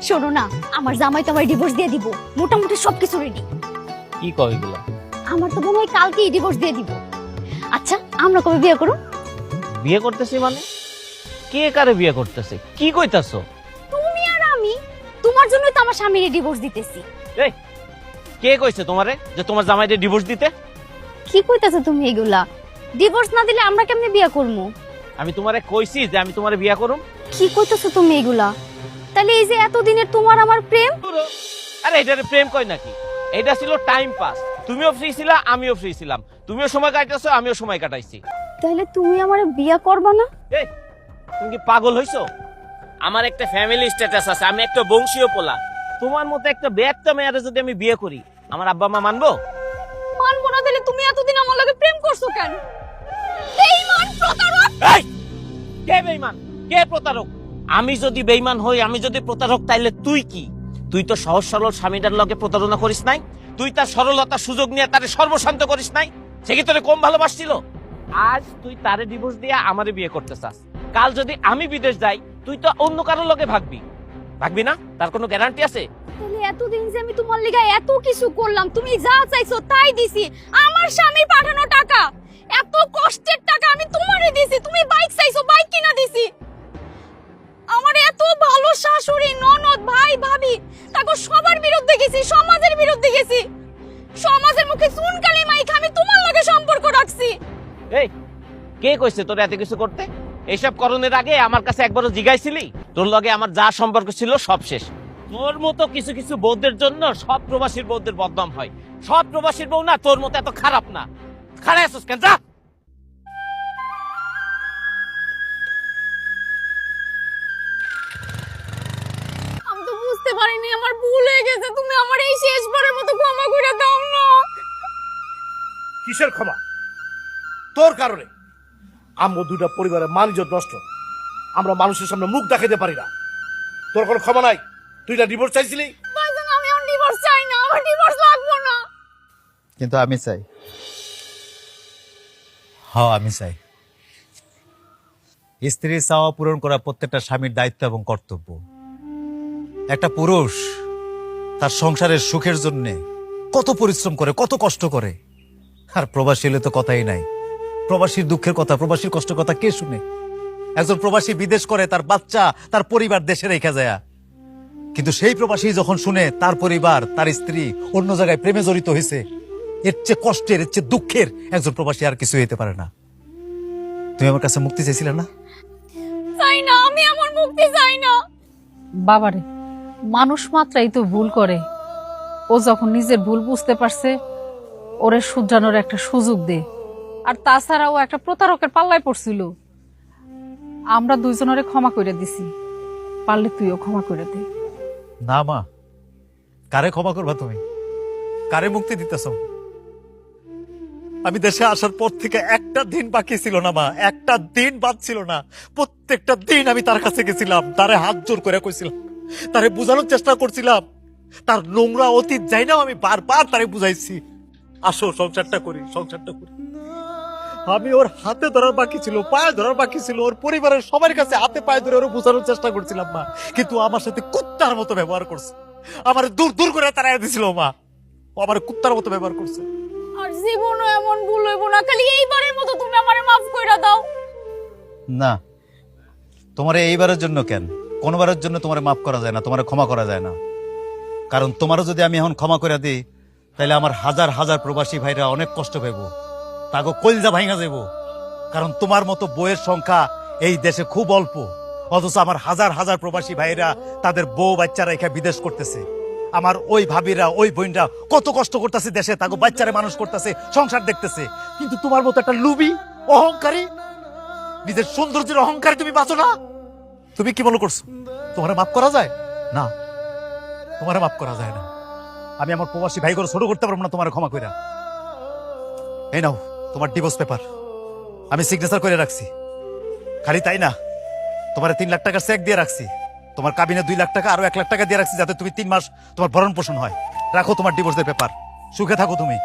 শোনো না, আমার জামাই তো আমার ডিভোর্স দিয়ে দিব, মোটামুটি সবকিছু রেডি। কি কও এগুলা? আমার তো মনে হয় কালকেই ডিভোর্স দিয়ে দিব। আচ্ছা, আমরা কবে বিয়ে করব? বিয়ে করতেছি মানে? কে কারে বিয়ে করতেছে? কি কইতাছো? তুমি আর আমি। তোমার জন্যই তো আমার স্বামীর ডিভোর্স দিতেছি। এই, কে কইছে তোমারে যে তোমার জামাইরে ডিভোর্স দিতে? কি কইতাছো তুমি এগুলা? ডিভোর্স না দিলে আমরা কেমনে বিয়ে করব? আমি তোমারে কইছি যে আমি তোমারে বিয়ে করুম? কি কইতাছো তুমি এগুলা? তাহলে এই যে এতদিনের তোমার আমার প্রেম, আরে এটারে প্রেম কই নাকি? এটা ছিল টাইম পাস। তুমিও ফ্রি ছিলা, আমিও ফ্রি ছিলাম। তুমিও সময় কাটাইছো, আমিও সময় কাটাইছি। তাহলে তুমি আমার বিয়ে করবা না? এই, তুমি কি পাগল হইছো? আমার একটা ফ্যামিলি স্ট্যাটাস আছে, আমি একটা বংশীয় পোলা। তোমার মতো একটা বেয়াক্তা মেয়ারে যদি আমি বিয়ে করি, আমার আব্বা মা মানবো? মানবো না। তাহলে তুমি এতদিন আমার লগে প্রেম করছো কেন? বেঈমান, প্রতারক। এই, কে বেঈমান, কে প্রতারক? আমি যদি বেঈমান হই, আমি যদি প্রতারক, তাইলে তুই কি? তুই তো সহজ সরল স্বামীটার লগে প্রতারণা করিস নাই? তুই তার সরলতার সুযোগ নিয়ে তারে সর্বশান্ত করিস নাই? সে কি তোরে কম ভালোবাসছিল? আজ তুই তারে ডিভোর্স দিয়ে আমারে বিয়ে করতে চাস। কাল যদি আমি বিদেশ যাই, তুই তো অন্য কারোর লগে ভাগবি। ভাগবি না? তার কোনো গ্যারান্টি আছে? তাহলে এতদিন যে আমি তোমার লিগা এত কিছু করলাম, তুমি যা চাইছো তাই দিছি। আমার স্বামী পাঠানো টাকা, এত কষ্টের টাকা আমি তোমারে দিছি। তুমি বাইক চাইছো, বাইক কিনা দিছি। আমার এত ভালো শাশুড়ি, ননদ, ভাই, ভাবি, তাকে সবার বিরুদ্ধে গেছি, সমাজের বিরুদ্ধে গেছি। সমাজের মুখে চুন কালি মাইখা আমি তোমার লগে সম্পর্ক রাখছি। এই, কে কইছে তোর এত কিছু করতে? এইসব করণের আগে আমার কাছে একবারও জিগাইছিলি? তোর লগে আমার যা সম্পর্ক ছিল সব শেষ। তোর মতো কিছু কিছু বউদের জন্য সব প্রবাসীর বউদের বদনাম হয়। সব প্রবাসীর বউ না তোর মতো এত খারাপ না। খারাপ আছিস কেন? যা। আমি তো বুঝতে পারিনি, আমার ভুল হয়ে গেছে। তুমি আমার এই শেষবারের মতো ক্ষমা করে দাও না। কিসের ক্ষমা? তোর কারণে আম্মু দুটা পরিবারের মান ইজ্জত নষ্ট। আমরা মানুষের সামনে মুখ দেখাতে পারি না। তোর কোনো ক্ষমা নাই? তুই না ডিভোর্স চাইছিলি? ভাইজান, আমি আর ডিভোর্স চাই না, আমার ডিভোর্স লাগবে না। কিন্তু আমি চাই। হ্যাঁ, আমি চাই। স্ত্রীর চাওয়া পূরণ করা প্রত্যেকটা স্বামীর দায়িত্ব এবং কর্তব্য। একটা পুরুষ তার সংসারের সুখের জন্য কত পরিশ্রম করে, কত কষ্ট করে। আর প্রবাসী হলে তো কথাই নাই। প্রবাসীর দুঃখের কথা, প্রবাসীর কষ্টের কথা কে শুনে? একজন প্রবাসী বিদেশ করে, তার বাচ্চা, তার পরিবার দেশে রেখে যায়। কিন্তু সেই প্রবাসী যখন শুনে তার পরিবার, তার স্ত্রী অন্য জায়গায় প্রেমে জড়িত হয়েছে, এর চেয়ে কষ্টের, এর চেয়ে দুঃখের একজন প্রবাসী আর কিছু হইতে পারে না। তুমি আমার কাছে মুক্তি চাইছিলে না? চাই না, আমি আমার মুক্তি চাই না। বাবারে, মানুষ মাত্রাই তো ভুল করে। ও যখন নিজের ভুল বুঝতে পারছে, ওরে শুধরানোর একটা সুযোগ দে। আর তাছাড়া ও একটা প্রতারকের পাল্লায় পড়ছিল। আমরা দুইজনের ক্ষমা করে দিছি, পারলে তুইও ক্ষমা করে দে। না মা, কারে ক্ষমা করবা তুমি? কারে মুক্তি দিতেছ? আমি দেশে আসার পর থেকে একটা দিন বাকি ছিল না মা, একটা দিন বাদ ছিল না। প্রত্যেকটা দিন আমি তার কাছে গেছিলাম, তারে হাত জোর করে কইছিলাম, তারে বুঝানোর চেষ্টা করছিলাম। তার নোংরা অতীত যাই না, আমি বারবার তারে বুঝাইছি, আসো সংসারটা করি, সংসারটা করি। আমি ওর হাতে ধরার বাকি ছিল, পায়ে ধরার বাকি ছিল, ওর পরিবারের সবার কাছে হাতে পায়ে ধরে ওর বোঝানোর চেষ্টা করছিলাম মা। কিন্তু আমার সাথে কুত্তার মতো ব্যবহার করছে, আমার দূর দূর করে তাড়াই দিছিল মা। ও আমার কুত্তার মতো ব্যবহার করছে। আর জীবনও এমন ভুল হইব না, খালি এইবারের মতো তুমি আমারে মাফ কইরা দাও। না, তোমার এইবারের জন্য কেন, কোনবারের জন্য তোমার মাফ করা যায় না, তোমার ক্ষমা করা যায় না। কারণ তোমারও যদি আমি এখন ক্ষমা করে দিই, তাহলে আমার হাজার হাজার প্রবাসী ভাইরা অনেক কষ্ট পাইব, তাকে কলজা ভাঙা যাইব। কারণ তোমার মতো বউয়ের সংখ্যা এই দেশে খুব অল্প, অথচ আমার হাজার হাজার প্রবাসী ভাইরা তাদের বউ বাচ্চারা এখানে বিদেশ করতেছে। আমার ওই ভাবিরা, ওই বোনরা কত কষ্ট করতেছে দেশে, তাকে বাচ্চারা মানুষ করতেছে, সংসার দেখতেছে। কিন্তু তোমার মতো একটা লুবি, অহংকারী, নিজের সৌন্দর্যের অহংকারী তুমি বাঁচো না। তুমি কি মনে করছো তোমার মাফ করা যায় না? তোমার মাফ করা যায় না। আমি আমার প্রবাসী ভাই করে ছোট করতে পারবো না তোমার ক্ষমা কইরা। এই নাও তোমার ডিভোর্স পেপার, আমি সিগনেচার করে রাখছি। খালি তাই না, তোমার 3 লাখ টাকার চেক দিয়ে রাখছি, তোমার কাবিনে 2 লাখ টাকা, আরো 1 লাখ টাকা দিয়ে রাখছি, যাতে তুমি 3 মাস তোমার ভরণ পোষণ হয়। রাখো তোমার ডিভোর্সের পেপার, সুখে থাকো তুমি।